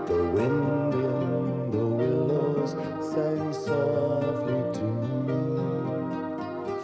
The wind in the willows sang softly to me.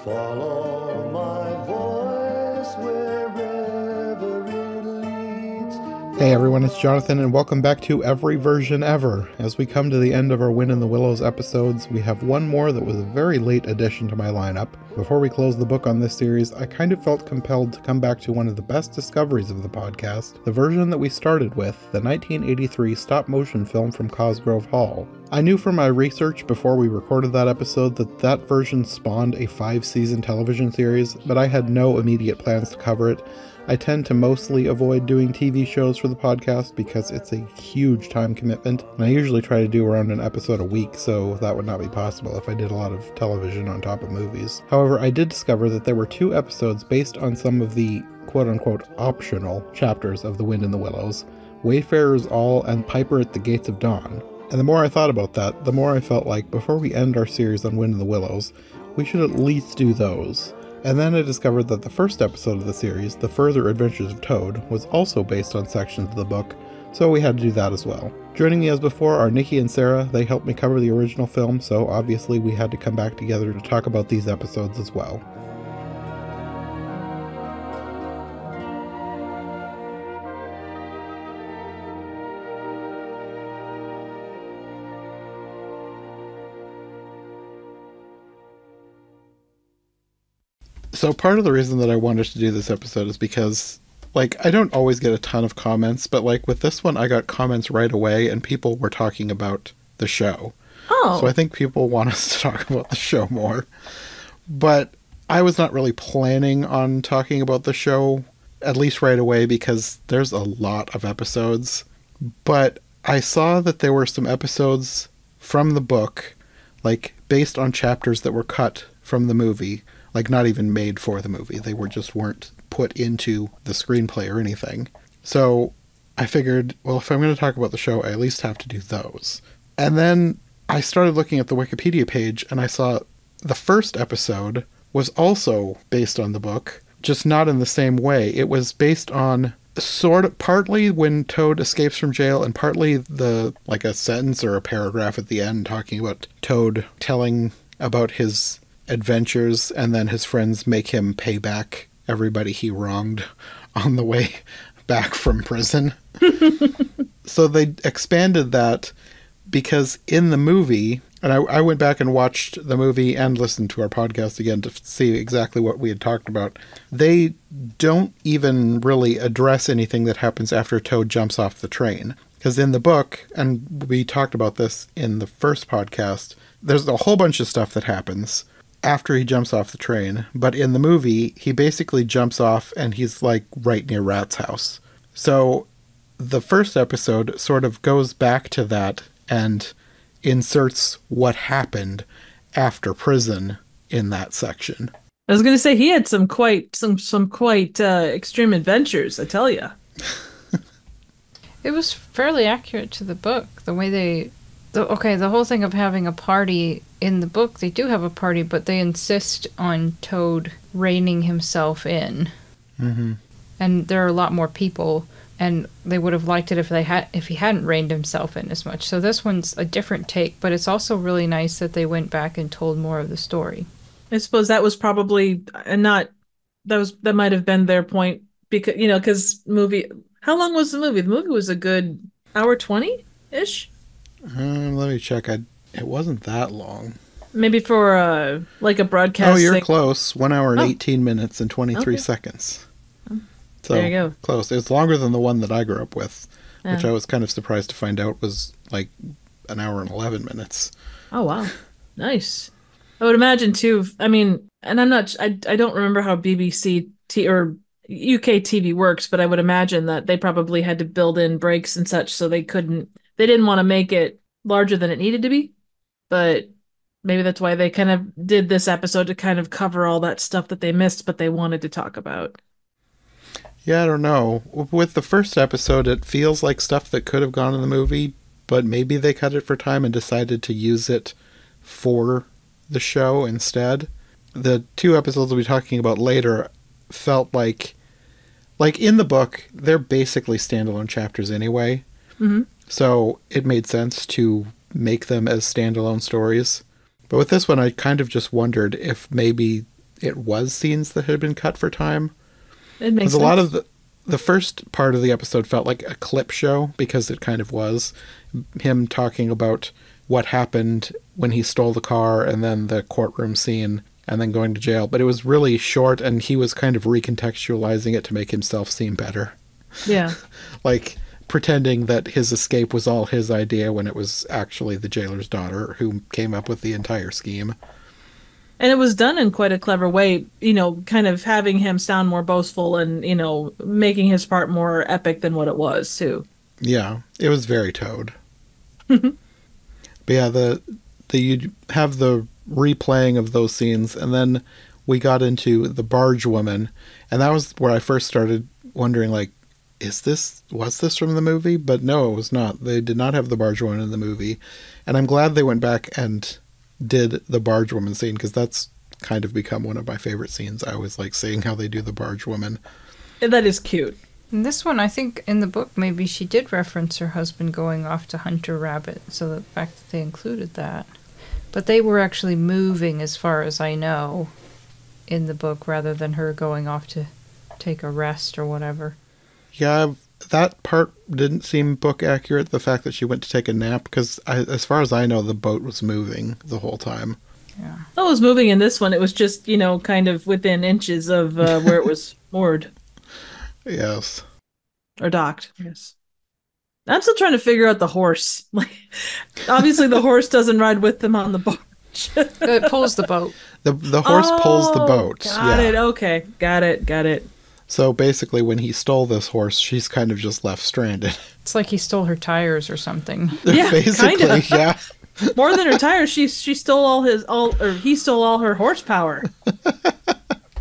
Follow my voice wherever it leads. Hey everyone, it's Jonathan, and welcome back to Every Version Ever. As we come to the end of our Wind in the Willows episodes, we have one more that was a very late addition to my lineup. Before we close the book on this series, I kind of felt compelled to come back to one of the best discoveries of the podcast, the version that we started with, the 1983 stop-motion film from Cosgrove Hall. I knew from my research before we recorded that episode that that version spawned a 5-season television series, but I had no immediate plans to cover it. I tend to mostly avoid doing TV shows for the podcast because it's a huge time commitment, and I usually try to do around an episode a week, so that would not be possible if I did a lot of television on top of movies. However, I did discover that there were 2 episodes based on some of the quote-unquote optional chapters of The Wind in the Willows, Wayfarers All and Piper at the Gates of Dawn. And the more I thought about that, the more I felt like before we end our series on Wind in the Willows, we should at least do those. And then I discovered that the first episode of the series, The Further Adventures of Toad, was also based on sections of the book, so we had to do that as well. Joining me as before are Nicki and Sarah. They helped me cover the original film, so obviously we had to come back together to talk about these episodes as well. So part of the reason that I wanted to do this episode is because, I don't always get a ton of comments, but, with this one, I got comments right away, and people were talking about the show. Oh. So I think people want us to talk about the show more. But I was not really planning on talking about the show, at least right away, because there's a lot of episodes. But I saw that there were some episodes from the book, based on chapters that were cut from the movie, not even made for the movie. They weren't put into the screenplay or anything. So I figured, well, if I'm going to talk about the show, I at least have to do those. And then I started looking at the Wikipedia page, and I saw the first episode was also based on the book, just not in the same way. It was based on partly when Toad escapes from jail, and partly a sentence or a paragraph at the end talking about Toad telling about his adventures, and then his friends make him pay back everybody he wronged on the way back from prison. So they expanded that because in the movie, and I went back and watched the movie and listened to our podcast again to see exactly what we had talked about. They don't even really address anything that happens after Toad jumps off the train. Because in the book, and we talked about this in the first podcast, there's a whole bunch of stuff that happens after he jumps off the train, but in the movie, he basically jumps off and he's right near Rat's house. So the first episode sort of goes back to that and inserts what happened after prison in that section. I was going to say he had some quite extreme adventures, I tell you. It was fairly accurate to the book. The way the whole thing of having a party in the book, they do have a party, but they insist on Toad reining himself in. Mm-hmm. And there are a lot more people, and they would have liked it if he hadn't reined himself in as much. So this one's a different take, but it's also really nice that they went back and told more of the story. I suppose that was probably that might have been their point, because movie. How long was the movie? The movie was a good hour 20-ish. Let me check. It wasn't that long. Maybe for a broadcast. Oh, you're thing. Close. 1 hour and 18 minutes and 23 seconds. So, there you go. Close. It's longer than the one that I grew up with, which I was kind of surprised to find out was 1 hour and 11 minutes. Oh, wow. Nice. I would imagine too, and I don't remember how BBC or UK TV works, but I would imagine that they probably had to build in breaks and such, so they didn't want to make it larger than it needed to be, but maybe that's why they kind of did this episode to kind of cover all that stuff that they missed, but they wanted to talk about. Yeah, I don't know. With the first episode, it feels like stuff that could have gone in the movie, but maybe they cut it for time and decided to use it for the show instead. The 2 episodes we'll be talking about later felt like in the book, they're basically standalone chapters anyway. Mm-hmm. So it made sense to make them as standalone stories. But with this one, I kind of just wondered if maybe it was scenes that had been cut for time. It makes sense. Because a lot of the first part of the episode felt like a clip show, because it kind of was. Him talking about what happened when he stole the car, and then the courtroom scene, and then going to jail. But it was really short, and he was kind of recontextualizing it to make himself seem better. Yeah. Like pretending that his escape was all his idea when it was actually the jailer's daughter who came up with the entire scheme. And it was done in quite a clever way, kind of having him sound more boastful and, making his part more epic than what it was, too. Yeah, it was very Toad. But yeah, you have the replaying of those scenes, and then we got into the barge woman, and that was where I first started wondering, like, was this from the movie? But no, it was not. They did not have the barge woman in the movie, and I'm glad they went back and did the barge woman scene, because that's kind of become one of my favorite scenes. I always like seeing how they do the barge woman. That is cute. In this one, I think in the book, maybe she did reference her husband going off to hunt a rabbit, so the fact that they included that. But they were actually moving, as far as I know, in the book, rather than her going off to take a rest or whatever. Yeah, that part didn't seem book accurate, the fact that she went to take a nap, because as far as I know, the boat was moving the whole time. Yeah. It was moving in this one. It was just, kind of within inches of where it was moored. Yes. Or docked, yes. I'm still trying to figure out the horse. Like, obviously the horse doesn't ride with them on the barge. It pulls the boat. The horse pulls the boat. Got it. Okay. Got it. So basically, when he stole this horse, she's kind of just left stranded. It's like he stole her tires or something. Yeah, basically, kinda. Yeah. More than her tires, he stole all her horsepower.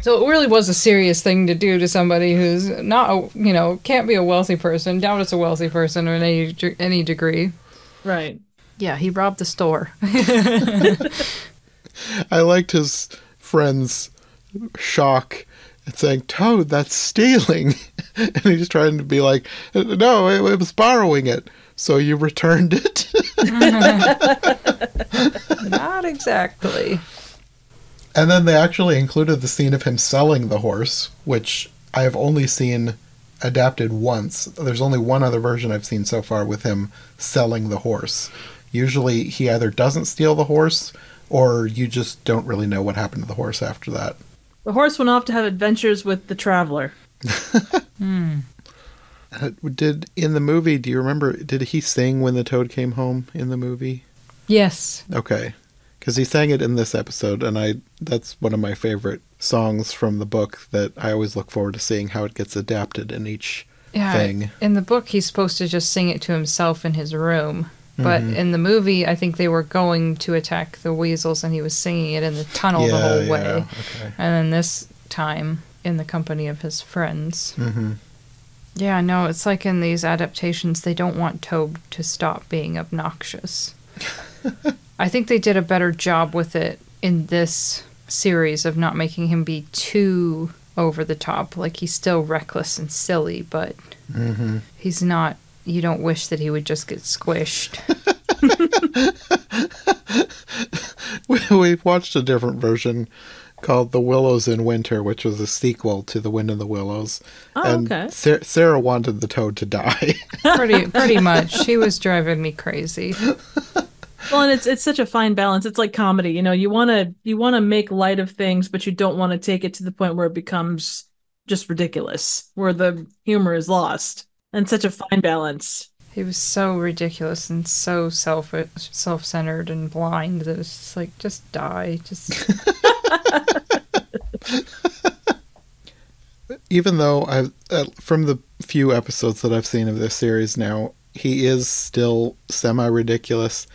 So it really was a serious thing to do to somebody who's not, can't be a wealthy person. Doubt it's a wealthy person in any degree. Right. Yeah, he robbed the store. I liked his friend's shock at saying, "Toad, that's stealing." And he's trying to be like, "No, it was borrowing it. So you returned it?" Not exactly. And then they actually included the scene of him selling the horse, which I have only seen adapted once. There's only one other version I've seen so far with him selling the horse. Usually he either doesn't steal the horse, or you just don't really know what happened to the horse after that. The horse went off to have adventures with the traveler. Did, in the movie, do you remember, did he sing When the Toad Came Home in the movie? Yes. Okay. Because he sang it in this episode, and that's one of my favorite songs from the book that I always look forward to seeing how it gets adapted in each thing. In the book, he's supposed to just sing it to himself in his room. But in the movie, I think they were going to attack the weasels, and he was singing it in the tunnel the whole way. Okay. And then this time, in the company of his friends. Mm-hmm. Yeah, no, it's like in these adaptations, they don't want Toad to stop being obnoxious. I think they did a better job with it in this series of not making him be too over the top. Like, he's still reckless and silly, but he's not. You don't wish that he would just get squished. We've watched a different version called The Willows in Winter, which was a sequel to The Wind in the Willows. Oh, okay. Sarah wanted the toad to die. Pretty much. She was driving me crazy. Well, and it's such a fine balance. It's like comedy, you want to make light of things, but you don't want to take it to the point where it becomes just ridiculous, where the humor is lost. And such a fine balance. He was so ridiculous and so self-centered and blind that it's just like, just die. Just. Even though from the few episodes that I've seen of this series now, he is still semi-ridiculous.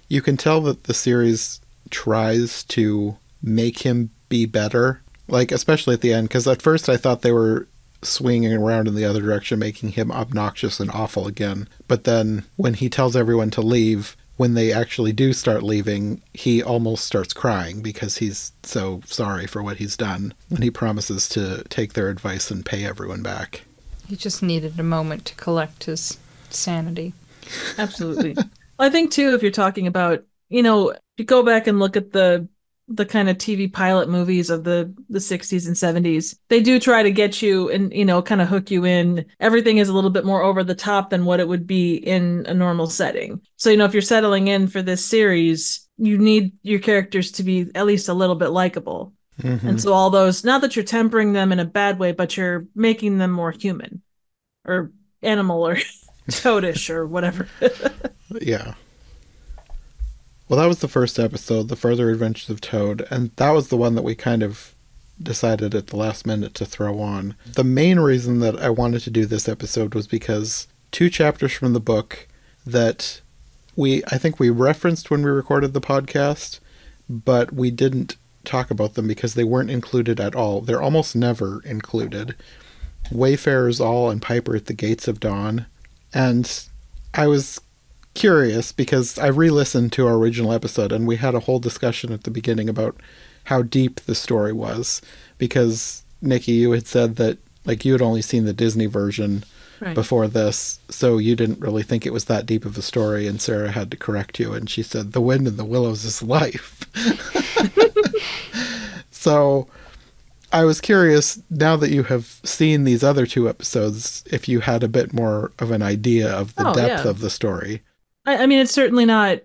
You can tell that the series tries to make him be better, like especially at the end, because at first I thought they were swinging around in the other direction, making him obnoxious and awful again. But then when he tells everyone to leave, when they actually do start leaving, he almost starts crying because he's so sorry for what he's done. And he promises to take their advice and pay everyone back. He just needed a moment to collect his sanity. Absolutely. I think too, if you're talking about, if you go back and look at the kind of TV pilot movies of the 60s and 70s, they do try to get you and, kind of hook you in. Everything is a little bit more over the top than what it would be in a normal setting. So, if you're settling in for this series, you need your characters to be at least a little bit likable. And so all those, not that you're tempering them in a bad way, but you're making them more human or animal or toadish or whatever. Yeah. Well, that was the first episode, The Further Adventures of Toad, and that was the one that we kind of decided at the last minute to throw on. The main reason that I wanted to do this episode was because 2 chapters from the book that I think we referenced when we recorded the podcast, but we didn't talk about them because they weren't included at all. They're almost never included. Wayfarers All and Piper at the Gates of Dawn. And I was curious because I re-listened to our original episode and we had a whole discussion at the beginning about how deep the story was, because Nicki, you had said that you had only seen the Disney version before this, so you didn't really think it was that deep of a story, and Sarah had to correct you and she said the wind in the willows is life. So I was curious, now that you have seen these other 2 episodes, if you had a bit more of an idea of the depth of the story. I mean, it's certainly not,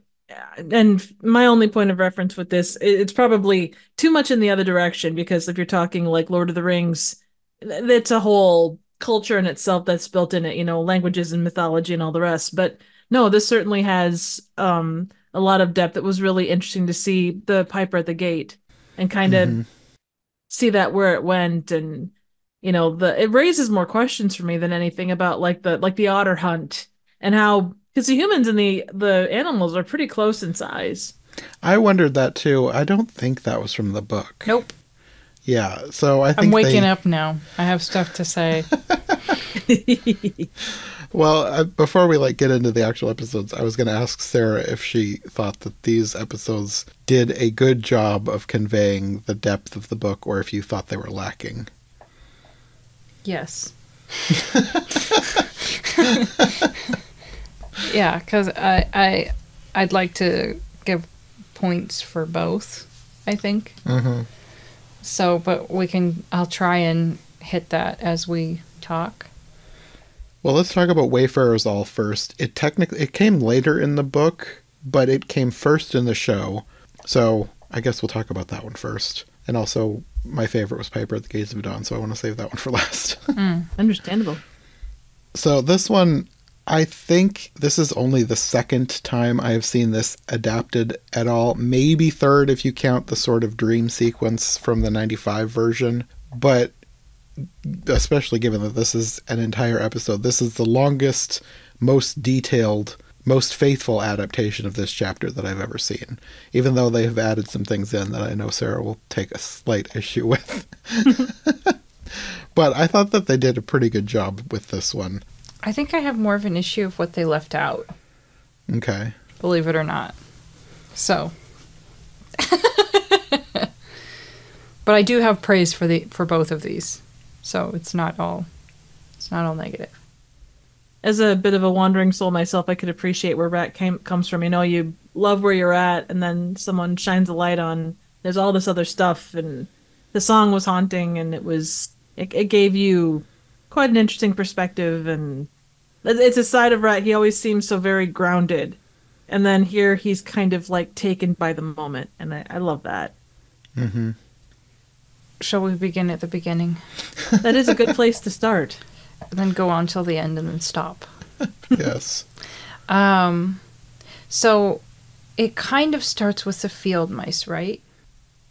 and my only point of reference with this, it's probably too much in the other direction, because if you're talking like Lord of the Rings, it's a whole culture in itself that's built in it, languages and mythology and all the rest. But no, this certainly has a lot of depth. It was really interesting to see the Piper at the Gate and kind of see that where it went, and it raises more questions for me than anything about the otter hunt, and how, because the humans and the animals are pretty close in size. I wondered that too. I don't think that was from the book. Nope. Yeah, so I think I'm waking up now. I have stuff to say. Well, before we get into the actual episodes, I was going to ask Sarah if she thought that these episodes did a good job of conveying the depth of the book, or if you thought they were lacking. Yes. Yeah, because I'd like to give points for both, I think. Mm-hmm. So, but I'll try and hit that as we talk. Well, let's talk about Wayfarers All first. It came later in the book, but it came first in the show. So I guess we'll talk about that one first. And also, my favorite was Piper at the Gates of Dawn, so I want to save that one for last. Understandable. So this one, I think this is only the 2nd time I have seen this adapted at all. Maybe 3rd if you count the sort of dream sequence from the 95 version. But especially given that this is an entire episode, this is the longest, most detailed, most faithful adaptation of this chapter that I've ever seen, even though they have added some things in that I know Sarah will take a slight issue with. But I thought that they did a pretty good job with this one. I think I have more of an issue of what they left out. Okay. Believe it or not. So. But I do have praise for both of these. So it's not all negative. As a bit of a wandering soul myself, I could appreciate where Rat comes from. You love where you're at, and then someone shines a light on, there's all this other stuff, and the song was haunting, and it gave you quite an interesting perspective, and it's a side of Rat. He always seems so very grounded, and then here he's kind of taken by the moment, and I love that. Mm-hmm. Shall we begin at the beginning? That is a good place to start. Then go on till the end and then stop. Yes. So it kind of starts with the field mice, right?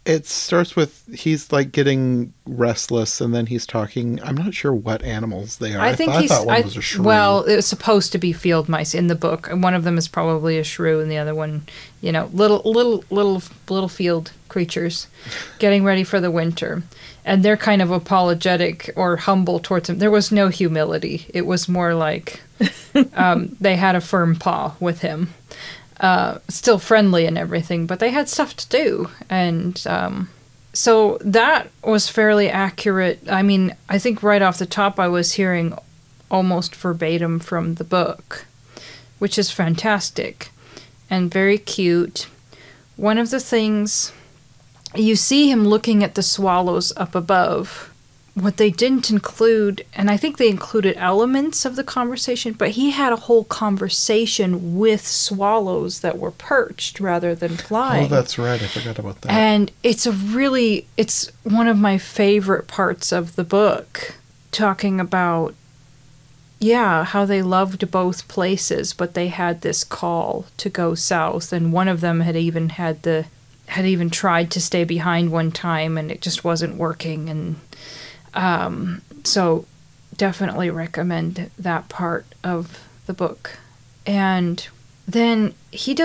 It starts with he's getting restless, and then he's talking. I'm not sure what animals they are. I thought one was a shrew. Well, it was supposed to be field mice in the book, and one of them is probably a shrew, and the other one, little field creatures getting ready for the winter. And they're kind of apologetic or humble towards him. There was no humility. It was more like they had a firm paw with him. Still friendly and everything, but they had stuff to do. And so that was fairly accurate. I mean, I think right off the top I was hearing almost verbatim from the book. which is fantastic and very cute. One of the things, you see him looking at the swallows up above. What they didn't include, and I think they included elements of the conversation, but he had a whole conversation with swallows that were perched rather than flying. Oh, that's right. I forgot about that. And it's one of my favorite parts of the book, talking about, how they loved both places, but they had this call to go south, and one of them had even tried to stay behind one time, and it just wasn't working, and so definitely recommend that part of the book. And then he's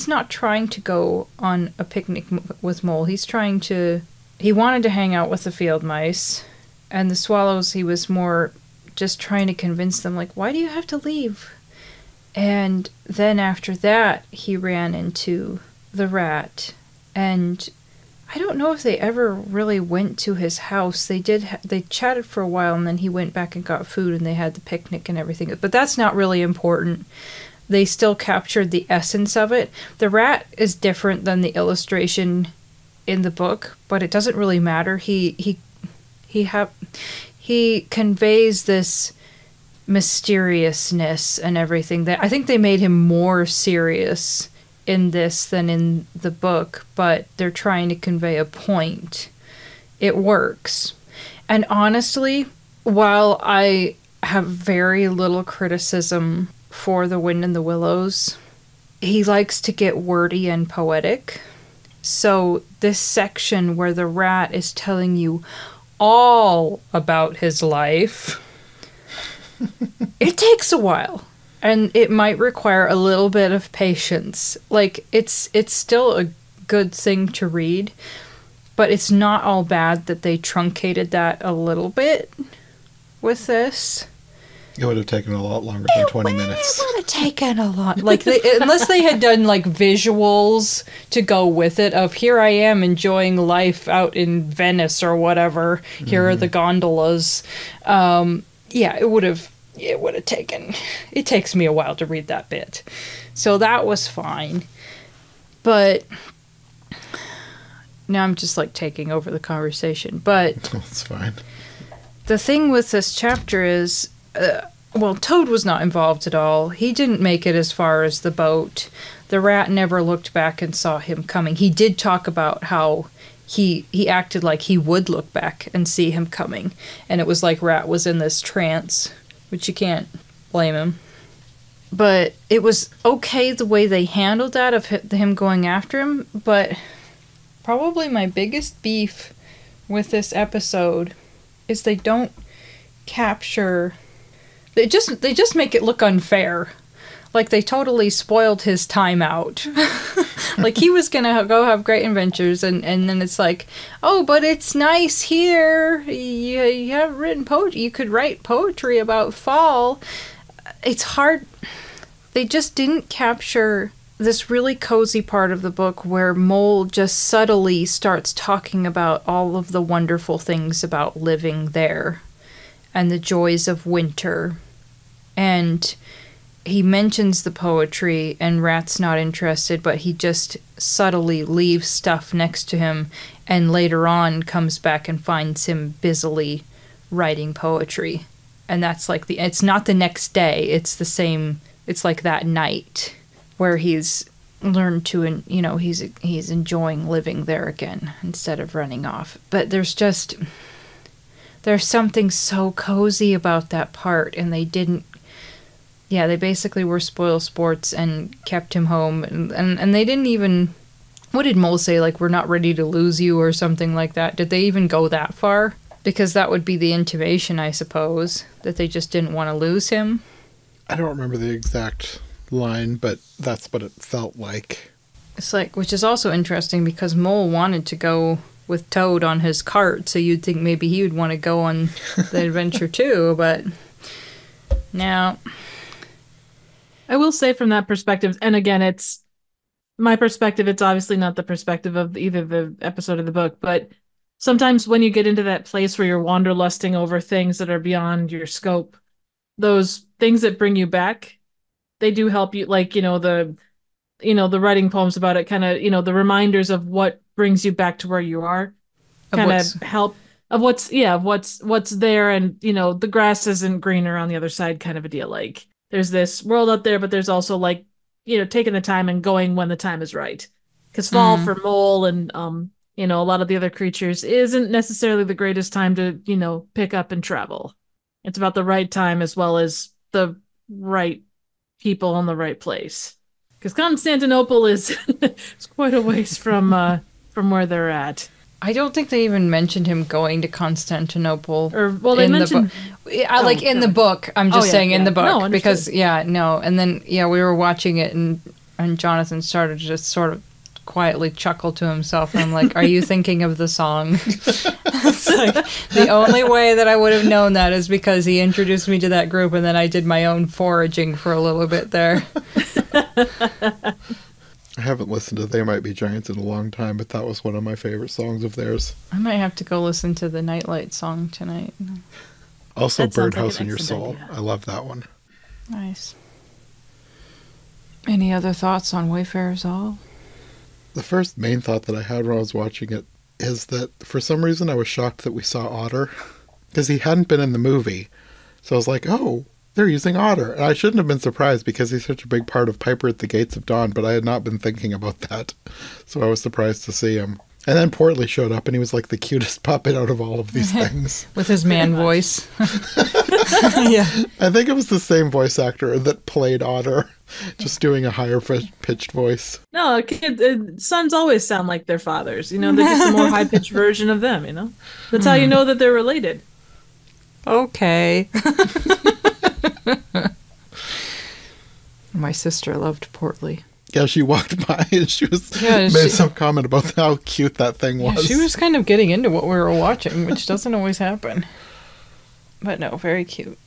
not trying to go on a picnic with Mole. He wanted to hang out with the field mice, and the swallows, he was more just trying to convince them, like, why do you have to leave? And then after that, he ran into the rat, and I don't know if they ever really went to his house. They chatted for a while, and then he went back and got food, and they had the picnic and everything. But that's not really important. They still captured the essence of it. The rat is different than the illustration in the book, but it doesn't really matter. He conveys this mysteriousness and everything. That I think they made him more serious in this than in the book, but they're trying to convey a point. It works. And honestly, while I have very little criticism for The Wind in the Willows, he likes to get wordy and poetic. So this section where the rat is telling you all about his life, it takes a while. And it might require a little bit of patience. Like, it's still a good thing to read, but it's not all bad that they truncated that a little bit with this. It would have taken a lot longer than 20 minutes. It would have taken a lot. Like, unless they had done, like, visuals to go with it of, here I am enjoying life out in Venice or whatever. Here are the gondolas. It would have taken... It takes me a while to read that bit. So that was fine. But... Now I'm just, like, taking over the conversation. But... That's fine. The thing with this chapter is... Toad was not involved at all. He didn't make it as far as the boat. The rat never looked back and saw him coming. He did talk about how he acted like he would look back and see him coming. And it was like Rat was in this trance, which you can't blame him. But it was okay the way they handled that of him going after him. But probably my biggest beef with this episode is they don't capture... They just make it look unfair. Like they totally spoiled his time out. Like he was gonna go have great adventures, and then it's like, oh, but it's nice here. You have written poetry. You could write poetry about fall. It's hard. They just didn't capture this really cozy part of the book where Mole just subtly starts talking about all of the wonderful things about living there and the joys of winter. And he mentions the poetry, and Rat's not interested, but he just subtly leaves stuff next to him, and later on comes back and finds him busily writing poetry. And that's like it's not the next day, it's the same, it's like that night where he's learned to, he's enjoying living there again instead of running off. But there's something so cozy about that part, and they didn't. Yeah, they basically were spoil sports and kept him home, and they didn't even... What did Mole say, like, we're not ready to lose you or something like that? Did they even go that far? Because that would be the intimation, I suppose, that they just didn't want to lose him. I don't remember the exact line, but that's what it felt like. It's like, which is also interesting because Mole wanted to go with Toad on his cart, so you'd think maybe he would want to go on the adventure too, but no. I will say from that perspective, and again, it's my perspective, it's obviously not the perspective of either the episode of the book, but sometimes when you get into that place where you're wanderlusting over things that are beyond your scope, those things that bring you back they do help you, like, the writing poems about it, kind of, the reminders of what brings you back to where you are, kind of help of what's there, and the grass isn't greener on the other side, kind of a deal. Like, there's this world out there, but there's also, like, taking the time and going when the time is right. Because fall for Mole and a lot of the other creatures isn't necessarily the greatest time to pick up and travel. It's about the right time as well as the right people in the right place. Because Constantinople is it's quite a ways from where they're at. I don't think they even mentioned him going to Constantinople. Or, well, they mentioned... in the book. I'm just saying in the book. No, because, And then, we were watching it, and Jonathan started to just sort of quietly chuckle to himself. And I'm like, are you thinking of the song? It's like, the only way that I would have known that is because he introduced me to that group, and then I did my own foraging for a little bit there. I haven't listened to They Might Be Giants in a long time, but that was one of my favorite songs of theirs. I might have to go listen to the Nightlight song tonight. Also, Birdhouse in Your Soul. Idea. I love that one. Nice. Any other thoughts on Wayfarers Hall? The first main thought that I had when I was watching it is that for some reason I was shocked that we saw Otter, because he hadn't been in the movie. So I was like, oh, they're using Otter. And I shouldn't have been surprised because he's such a big part of Piper at the Gates of Dawn, but I had not been thinking about that. So I was surprised to see him. And then Portly showed up, and he was like the cutest puppet out of all of these things. With his man voice. Yeah. I think it was the same voice actor that played Otter, just doing a higher pitched voice. No, sons always sound like their fathers. They're just a more high-pitched version of them, That's how you know that they're related. Okay. My sister loved Portly. Yeah, she walked by and she made some comment about how cute that thing was. Yeah, she was kind of getting into what we were watching, which doesn't always happen. But no, very cute.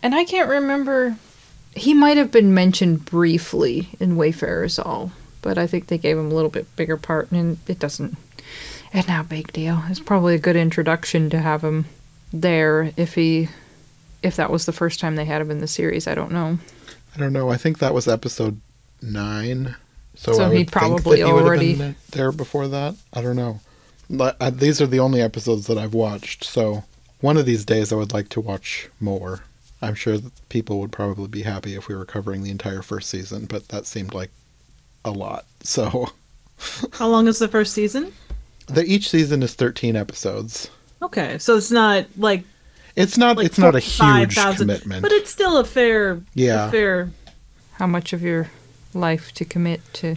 And I can't remember... He might have been mentioned briefly in Wayfarers Hall, but I think they gave him a little bit bigger part, and it's not a big deal. It's probably a good introduction to have him there if that was the first time they had him in the series. I don't know. I think that was episode 9. So he'd probably already been there before that. I don't know. These are the only episodes that I've watched, so one of these days I would like to watch more. I'm sure that people would probably be happy if we were covering the entire first season, but that seemed like a lot. So how long is the first season? Each season is 13 episodes. Okay, so it's not like it's not a huge commitment, but it's still a fair. How much of your life to commit to?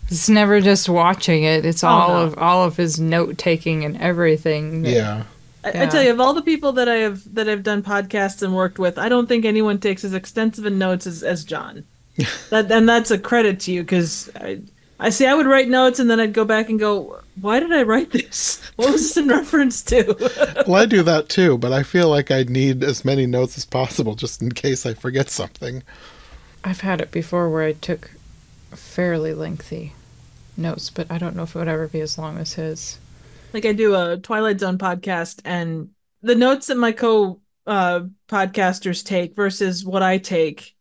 It's never just watching it. It's all of his note taking and everything. Yeah. I tell you, of all the people that I've done podcasts and worked with, I don't think anyone takes as extensive in notes as John. And that's a credit to you, because I would write notes and then I'd go back and go, why did I write this? What was this in reference to? Well, I do that too, but I feel like I need as many notes as possible just in case I forget something. I've had it before where I took fairly lengthy notes, but I don't know if it would ever be as long as his. Like, I do a Twilight Zone podcast, and the notes that my podcasters take versus what I take,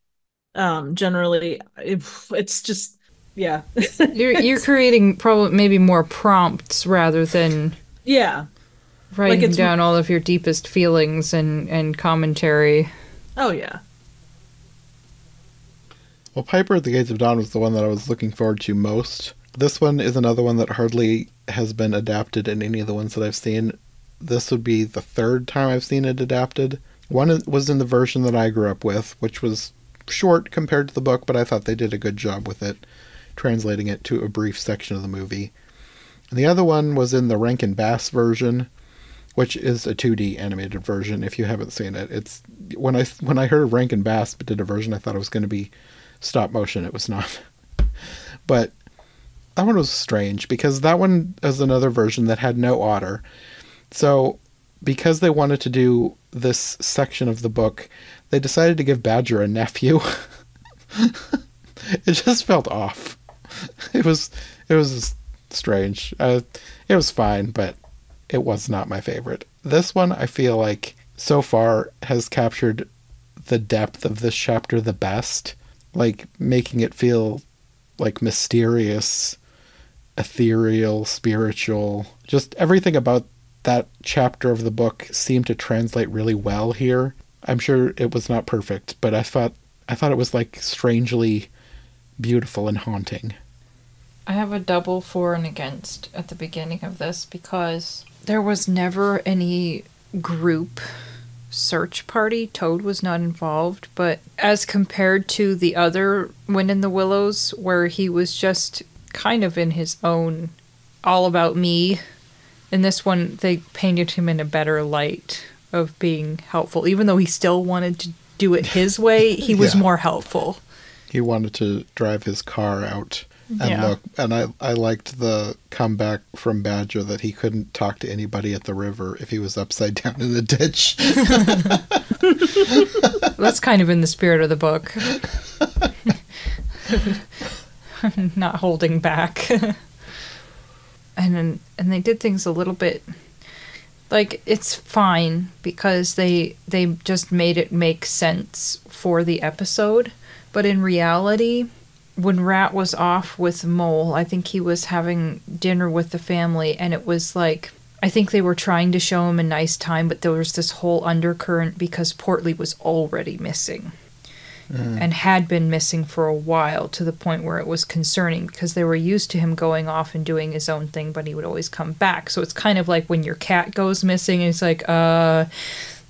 generally, it's just, yeah. You're creating probably maybe more prompts rather than writing down all of your deepest feelings and commentary. Oh yeah. Well, Piper at the Gates of Dawn was the one that I was looking forward to most. This one is another one that hardly has been adapted in any of the ones that I've seen. This would be the third time I've seen it adapted. One was in the version that I grew up with, which was short compared to the book, but I thought they did a good job with it, translating it to a brief section of the movie. And the other one was in the Rankin Bass version, which is a 2D animated version. If you haven't seen it, it's when I heard Rankin Bass did a version, I thought it was going to be stop motion. It was not. But that one was strange because that one is another version that had no otter. So because they wanted to do this section of the book, they decided to give Badger a nephew. It just felt off. It was strange. It was fine, but it was not my favorite. This one, I feel like so far has captured the depth of this chapter the best, like making it feel like mysterious, ethereal, spiritual. Just everything about that chapter of the book seemed to translate really well here. I'm sure it was not perfect, but I thought it was like strangely beautiful and haunting. I have a double for and against at the beginning of this because there was never any group search party. Toad was not involved, but as compared to the other Wind in the Willows, where he was just kind of in his own all about me, in this one they painted him in a better light of being helpful. Even though he still wanted to do it his way, he was more helpful. He wanted to drive his car out and look, and I liked the comeback from Badger that he couldn't talk to anybody at the river if he was upside down in the ditch. That's kind of in the spirit of the book. Not holding back. And they did things a little bit, like, it's fine because they just made it make sense for the episode. But in reality, when Rat was off with Mole, I think he was having dinner with the family, and it was like, I think they were trying to show him a nice time, but there was this whole undercurrent because Portly was already missing. And had been missing for a while, to the point where it was concerning because they were used to him going off and doing his own thing, but he would always come back. So it's kind of like when your cat goes missing and it's like,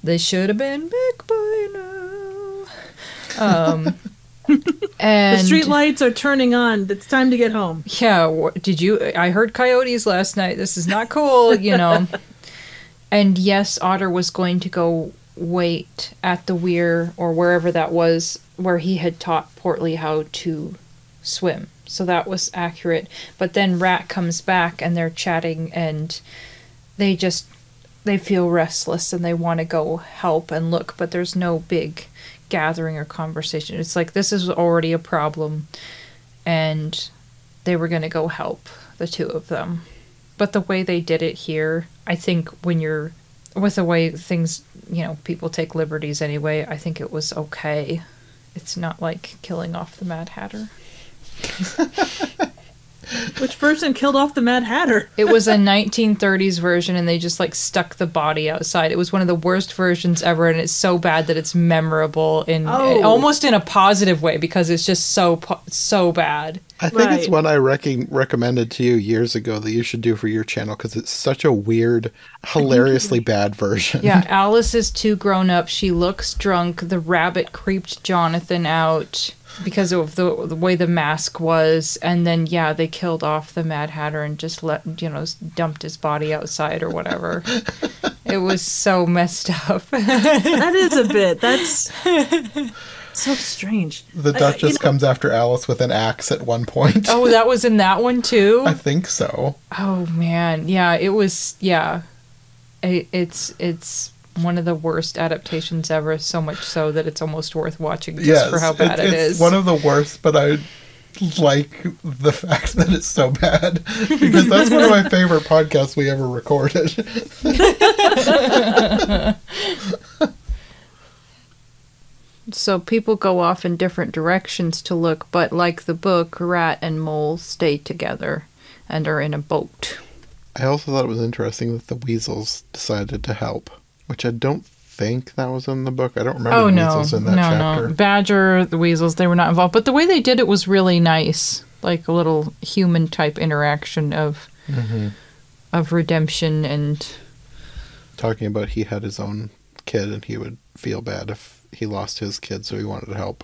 they should have been back by now. And the street lights are turning on. It's time to get home. Yeah, I heard coyotes last night. This is not cool, you know. And yes, Otter was going to go wait at the weir or wherever that was where he had taught Portly how to swim. So that was accurate. But then Rat comes back and they're chatting and they feel restless and they want to go help and look, but there's no big gathering or conversation. It's like this is already a problem and they were going to go help the two of them. But the way they did it here, I think when you're with the way things, you know, people take liberties anyway, I think it was okay. It's not like killing off the Mad Hatter. Which person killed off the Mad Hatter? It was a 1930s version, and they just, like, stuck the body outside. It was one of the worst versions ever, and it's so bad that it's memorable almost in a positive way, because it's just so bad. I think it's one I recommended to you years ago that you should do for your channel, because it's such a weird, hilariously bad version. Yeah, Alice is too grown up. She looks drunk. The rabbit creeped Jonathan out because of the way the mask was, and then they killed off the Mad Hatter and just dumped his body outside or whatever. It was so messed up. That is a bit. That's so strange. The Duchess comes after Alice with an axe at one point. Oh, that was in that one too? I think so. Oh man, yeah, it was. Yeah, it's one of the worst adaptations ever, so much so that it's almost worth watching just for how bad it is. It's one of the worst, but I like the fact that it's so bad, because that's one of my favorite podcasts we ever recorded. So people go off in different directions to look, but like the book, Rat and Mole stay together and are in a boat. I also thought it was interesting that the weasels decided to help, which I don't think that was in the book. I don't remember the weasels in that chapter. No. Badger, the weasels, they were not involved. But the way they did it was really nice. Like a little human-type interaction of redemption and... Talking about he had his own kid and he would feel bad if he lost his kid, so he wanted to help.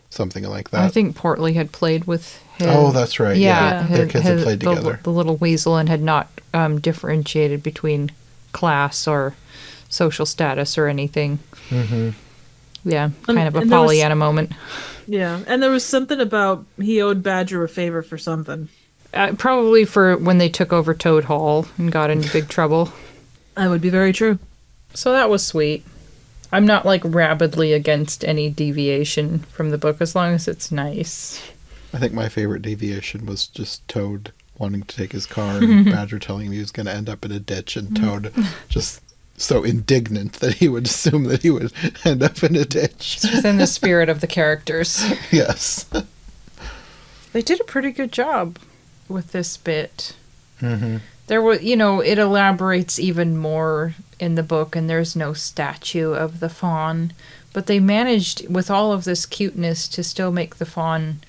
Something like that. I think Portly had played with him. Oh, that's right. Yeah. Their kids had played together. The little weasel, and had not differentiated between class or social status or anything. Mm-hmm. Yeah, kind of a Pollyanna moment. Yeah, and there was something about he owed Badger a favor for something. Probably for when they took over Toad Hall and got into big trouble. That would be very true. So that was sweet. I'm not like rabidly against any deviation from the book as long as it's nice. I think my favorite deviation was just Toad wanting to take his car and Badger telling him he was going to end up in a ditch, and Toad just so indignant that he would assume that he would end up in a ditch. It's within the spirit of the characters. Yes. They did a pretty good job with this bit. Mm-hmm. There was, it elaborates even more in the book, and there's no statue of the fawn. But they managed, with all of this cuteness, to still make the fawn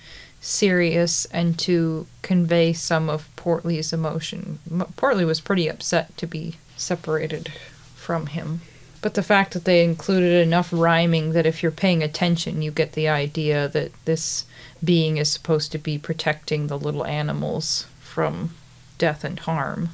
serious and to convey some of Portly's emotion. Portly was pretty upset to be separated from him. But the fact that they included enough rhyming that if you're paying attention, you get the idea that this being is supposed to be protecting the little animals from death and harm.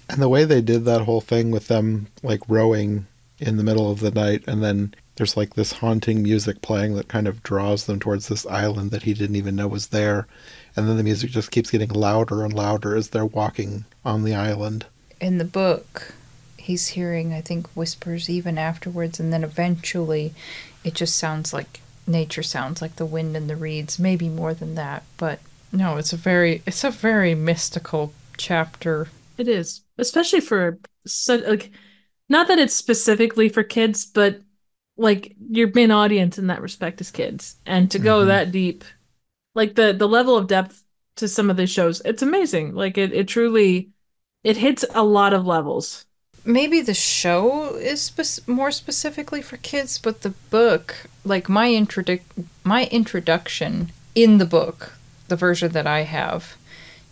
And the way they did that whole thing with them, like, rowing in the middle of the night, and then there's, like, this haunting music playing that kind of draws them towards this island that he didn't even know was there. And then the music just keeps getting louder and louder as they're walking on the island. In the book, he's hearing, I think, whispers even afterwards, and then eventually it just sounds like nature sounds like the wind in the reeds, maybe more than that. But no, it's a very mystical chapter. It is, especially for not that it's specifically for kids, but like your main audience in that respect is kids, and to go that deep, like the level of depth to some of the shows, it's amazing. Like it truly, it hits a lot of levels. Maybe the show is more specifically for kids, but the book, like my introduction in the book, the version that I have,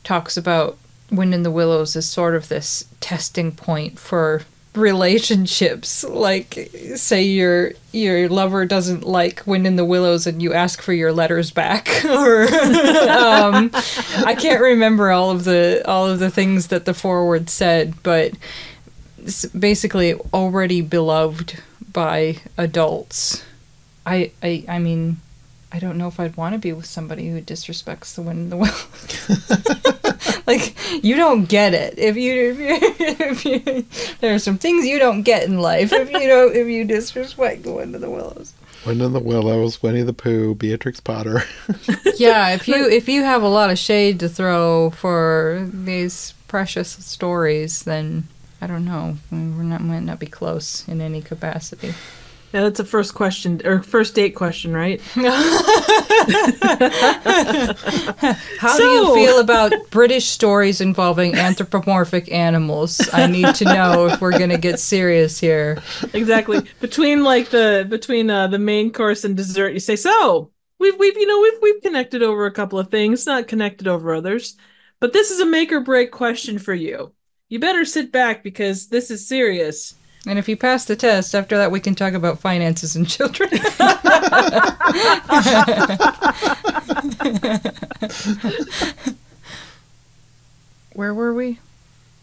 talks about Wind in the Willows as sort of this testing point for relationships. Like, say your lover doesn't like Wind in the Willows and you ask for your letters back, or I can't remember all of the things that the foreword said, but it's basically already beloved by adults. I mean, I don't know if I'd want to be with somebody who disrespects the Wind in the Willows. Like, you don't get it. If you there are some things you don't get in life if you disrespect the Wind in the Willows. Wind in the Willows, Winnie the Pooh, Beatrix Potter. Yeah, if you have a lot of shade to throw for these precious stories, then I don't know, might not be close in any capacity. Yeah, that's a first date question, right? How do you feel about British stories involving anthropomorphic animals? I need to know if we're gonna get serious here. Exactly. Between the main course and dessert, you say, so we've connected over a couple of things, not connected over others, but this is a make or break question for you. You better sit back because this is serious. And if you pass the test, after that we can talk about finances and children. Where were we?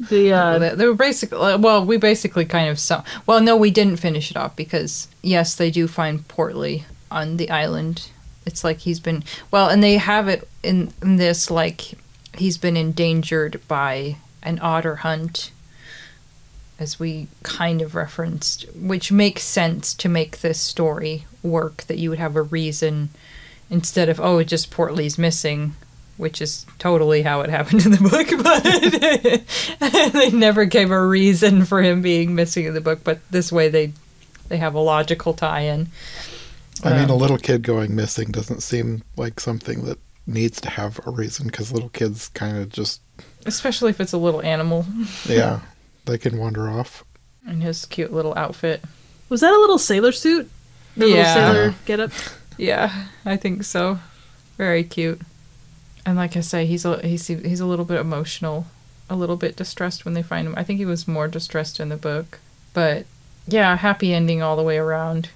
They were basically, we basically kind of no, we didn't finish it off because yes, they do find Portly on the island. It's like he's been, and they have it in this, like he's been endangered by an otter hunt, as we kind of referenced, which makes sense to make this story work, that you would have a reason instead of, just Portly's missing, which is totally how it happened in the book, but they never gave a reason for him being missing in the book, but this way they have a logical tie-in. I mean, a little kid going missing doesn't seem like something that needs to have a reason, because little kids kind of just... Especially if it's a little animal. Yeah. They can wander off. In his cute little outfit. Was that a little sailor suit? Little sailor getup? Yeah, I think so. Very cute. And like I say, he's a little bit emotional, a little bit distressed when they find him. I think he was more distressed in the book. But yeah, happy ending all the way around.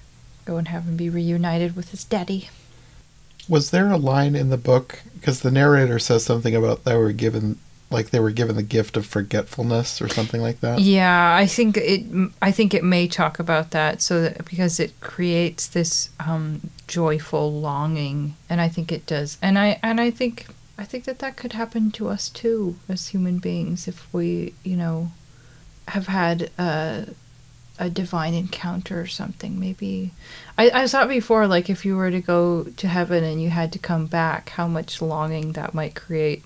Go and have him be reunited with his daddy. Was there a line in the book, because the narrator says something about they were given the gift of forgetfulness or something like that? Yeah, I think it may talk about that, because it creates this joyful longing, and I think it does. And I think that could happen to us too as human beings if we, have had a divine encounter or something. Maybe I thought before, like if you were to go to heaven and you had to come back, how much longing that might create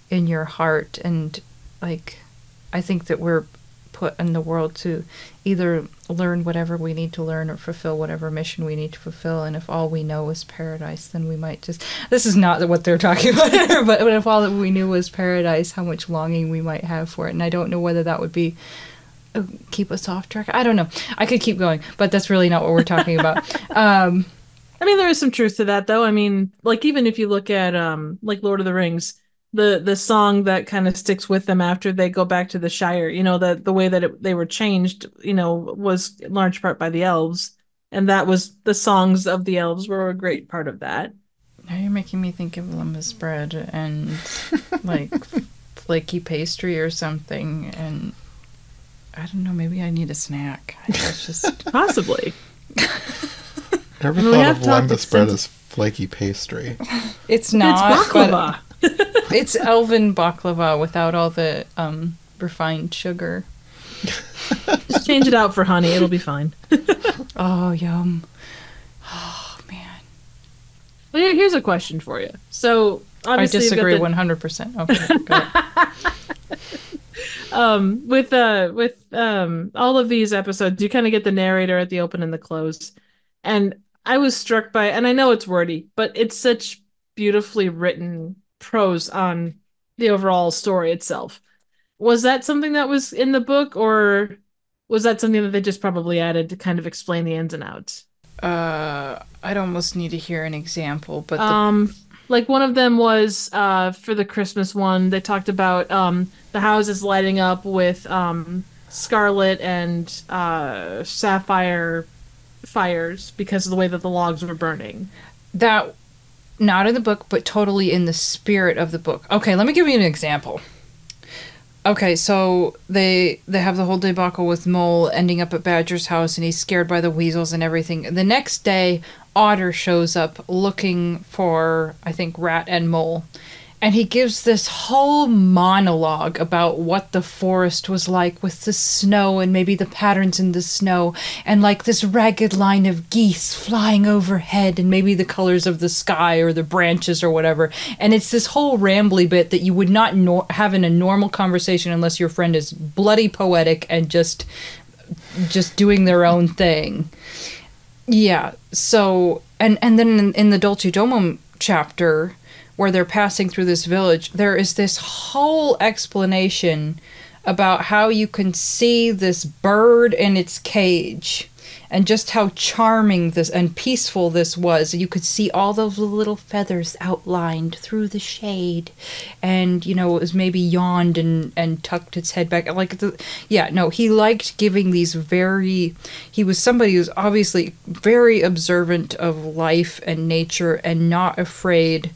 in your heart. And like I think that we're put in the world to either learn whatever we need to learn or fulfill whatever mission we need to fulfill. And if all we know is paradise, then we might just... This is not what they're talking about here, but if all that we knew was paradise, how much longing we might have for it. And I don't know whether that would be... keep us off track. I don't know. I could keep going, but that's really not what we're talking about. I mean, there is some truth to that, though. I mean, like, even if you look at, like, Lord of the Rings, the song that kind of sticks with them after they go back to the Shire, you know, the way that they were changed, you know, was in large part by the elves. And that was, the songs of the elves were a great part of that. Now you're making me think of limbus bread and, like, flaky pastry or something. And I don't know, maybe I need a snack. It's just... Possibly. Never thought of limbus bread as flaky pastry. It's not. It's baklava. It's elven baklava without all the refined sugar. Just change it out for honey. It'll be fine. Oh, yum. Oh, man. Well, here's a question for you. So, obviously, I disagree 100%. Okay, go ahead. With all of these episodes, you kind of get the narrator at the open and the close. And I was struck by, and I know it's wordy, but it's such beautifully written prose on the overall story itself. Was that something that was in the book, or was that something that they just probably added to kind of explain the ins and outs? I'd almost need to hear an example, but like one of them was for the Christmas one, they talked about the houses lighting up with scarlet and sapphire fires because of the way that the logs were burning. That, not in the book, but totally in the spirit of the book. Okay, let me give you an example. Okay, so they have the whole debacle with Mole ending up at Badger's house, and he's scared by the weasels and everything. The next day, Otter shows up looking for, I think, Rat and Mole. And he gives this whole monologue about what the forest was like with the snow and maybe the patterns in the snow and like this ragged line of geese flying overhead and maybe the colors of the sky or the branches or whatever. And it's this whole rambly bit that you would not have in a normal conversation unless your friend is bloody poetic and just doing their own thing. Yeah, so, and then in the Dulce Domum chapter, where they're passing through this village, there is this whole explanation about how you can see this bird in its cage and just how charming this and peaceful this was. You could see all those little feathers outlined through the shade, and, you know, it was maybe yawned and tucked its head back. Like, he liked giving these he was somebody who's obviously very observant of life and nature and not afraid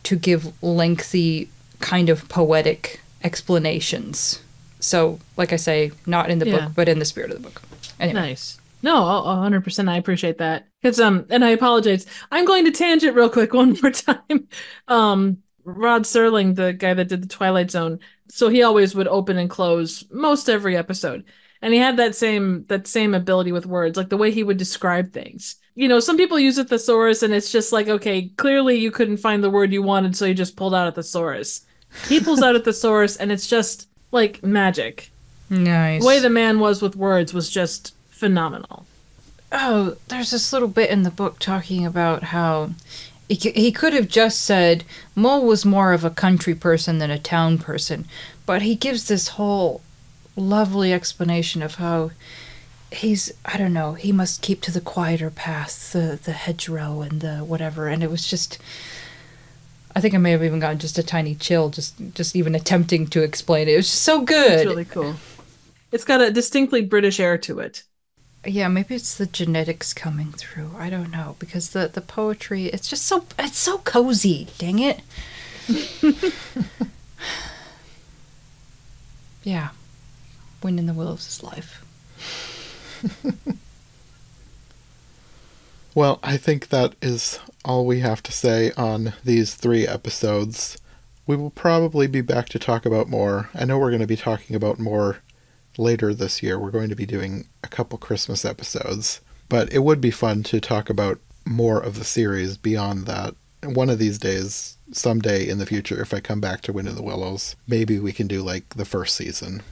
to give lengthy kind of poetic explanations. So, like I say, not in the book, but in the spirit of the book. Anyway. Nice. No, 100%. I appreciate that. Because, and I apologize. I'm going to tangent real quick one more time. Rod Serling, the guy that did the Twilight Zone, so he always would open and close most every episode. And he had that same ability with words, like the way he would describe things. You know, some people use a thesaurus and it's just like, okay, clearly you couldn't find the word you wanted, so you just pulled out a thesaurus. He pulls out a thesaurus and it's just like magic. Nice. The way the man was with words was just phenomenal. Oh, there's this little bit in the book talking about how he could have just said Mole was more of a country person than a town person, but he gives this whole lovely explanation of how he's, I don't know, he must keep to the quieter paths, the hedgerow and the whatever. And it was just, I think I may have even gotten just a tiny chill just even attempting to explain it. It was just so good. It's really cool. It's got a distinctly British air to it. Yeah, maybe it's the genetics coming through. I don't know, because the poetry, it's just it's so cozy. Dang it. Yeah. Wind in the Willows is life. Well, I think that is all we have to say on these 3 episodes. We will probably be back to talk about more. I know we're going to be talking about more later this year. We're going to be doing a couple Christmas episodes, but it would be fun to talk about more of the series beyond that. One of these days, someday in the future, if I come back to Wind in the Willows, maybe we can do like the first season.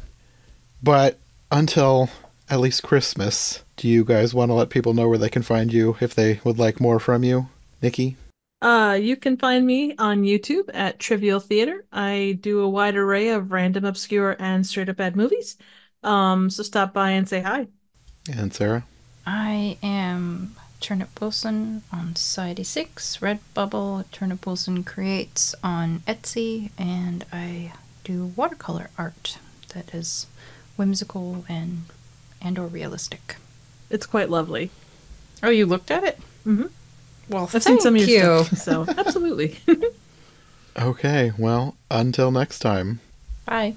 But until at least Christmas, do you guys want to let people know where they can find you if they would like more from you? Nikki? You can find me on YouTube at Trivial Theater. I do a wide array of random, obscure, and straight up bad movies. So stop by and say hi. And Sarah? I am Turnip Wilson on Society 6, Redbubble, Turnip Wilson Creates on Etsy, and I do watercolor art that is whimsical and or realistic. It's quite lovely. Oh, you looked at it? Mm-hmm. Well, I've seen some of your you. stuff, so absolutely. Okay, well, until next time. Bye.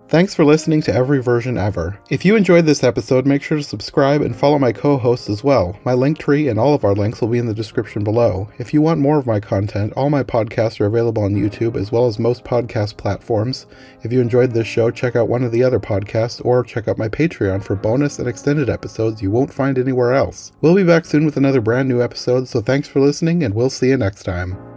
Thanks for listening to Every Version Ever. If you enjoyed this episode, make sure to subscribe and follow my co-hosts as well. My Linktree and all of our links will be in the description below. If you want more of my content, all my podcasts are available on YouTube as well as most podcast platforms. If you enjoyed this show, check out one of the other podcasts or check out my Patreon for bonus and extended episodes you won't find anywhere else. We'll be back soon with another brand new episode, so thanks for listening and we'll see you next time.